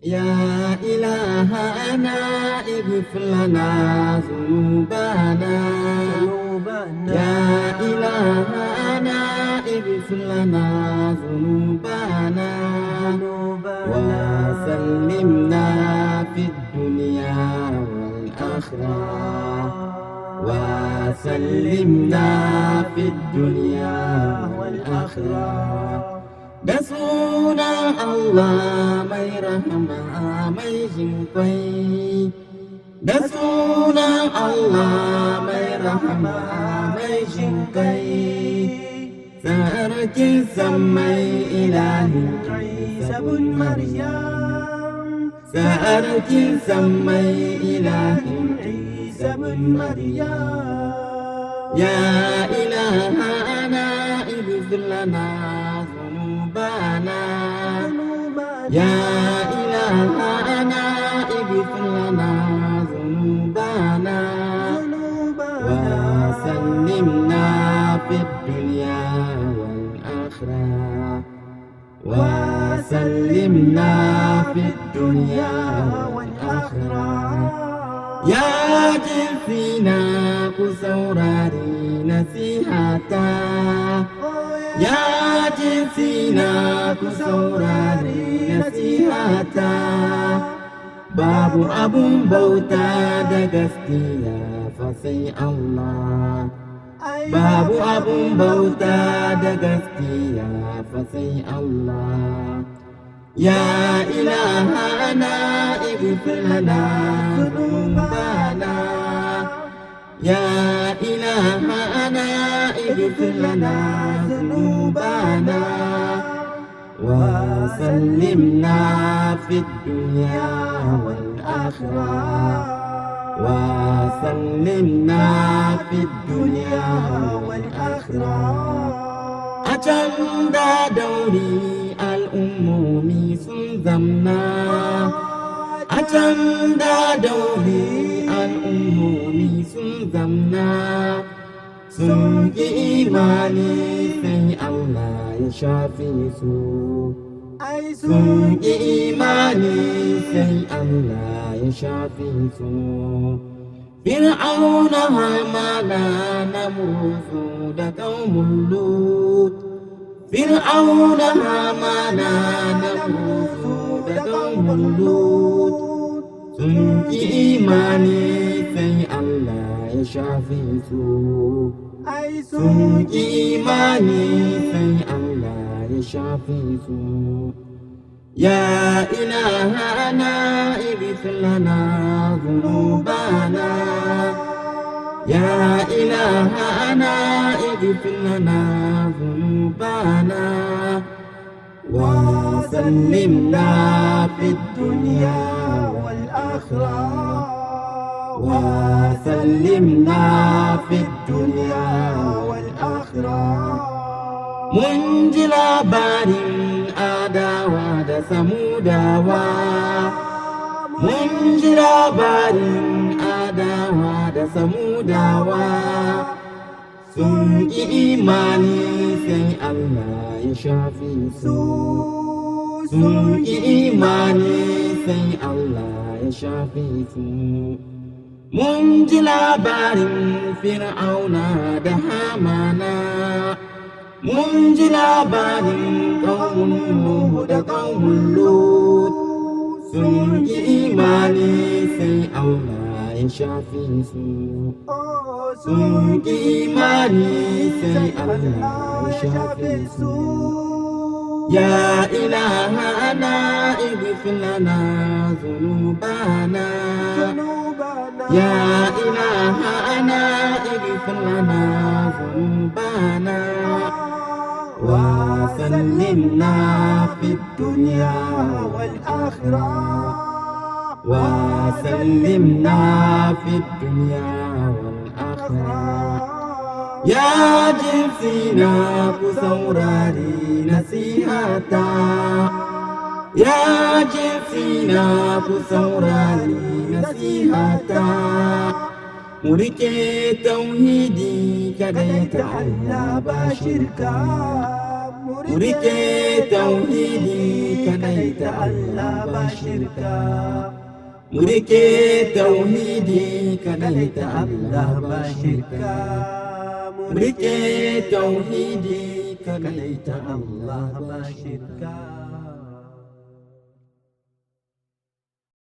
يا إلهنا اغفر لنا ذنوبنا يا إلهنا اغفر لنا ذنوبنا وسلمنا في الدنيا والآخرة وسلمنا في الدنيا والآخرة da sunan Allah mai rahama mai jinƙai da sunan Allah mai rahama mai jinƙai sarkin sammai ilahi Isa bin Maryam sarkin sammai ilahi Isa bin Maryam ya ilahana ighfir lana يا إلهنا اغفر لنا ذنوبنا وسلمنا في الدنيا والآخرة وسلمنا في الدنيا والآخرة يا جنسنا كسوراري نصيحتا يا جنسنا كسوراري nasihata babu abun bauta da gaskiya fa sai Allah babu abun bauta da gaskiya fa sai Allah ya ilahana ighfir lana dhunubana ya ilahana ighfir lana dhunubana وسلمنا في الدنيا والآخرة وسلمنا في الدنيا والآخرة أجل دوري الأمومي سنزمنا أجل دوري الأمومي سنزمنا sun yi imani sai Allah ya shafe su sun yi imani sai Allah ya shafe su fir'auna hamana namruzu da qaumun lut fir'auna hamana namruzu da qaumun lut sun yi imani sai Allah ya shafe su sun imani sai Allah ya shafe su ya ilahana ighfir lana dhunubana ya ilahana ighfir lana dhunubana wa sallimna fid dunya wal akhirah وسلمنا في الدنيا والآخرة منجي labarin adawa da samudawa munji labarin adawa da samudawa sun yi imani sai Allah ya shafe su sun yi imani sai Allah ya shafe su mun ji labarin fir'auna da hamana mun ji labarin ƙaunin nuhu da ƙaunin lut sun yi imani sai Allah ya shafe su sun yi imani sai Allah ya shafe su ya ilahana ighfir lana dhunubana يا إلهنا اغفر لنا ذنوبنا وسلمنا في الدنيا والآخرة وسلمنا في الدنيا والآخرة يا جنسنا كسوراري نصيحتا يا جنسنا كسوراري nasihata mu rike tauhidi kadai ta Allah ba shirka mu rike tauhidi kadai ta ta Allah ba shirka. Murike tauhidi kadai ta Allah ba shirka. Murike tauhidi kadai ta Allah ba shirka.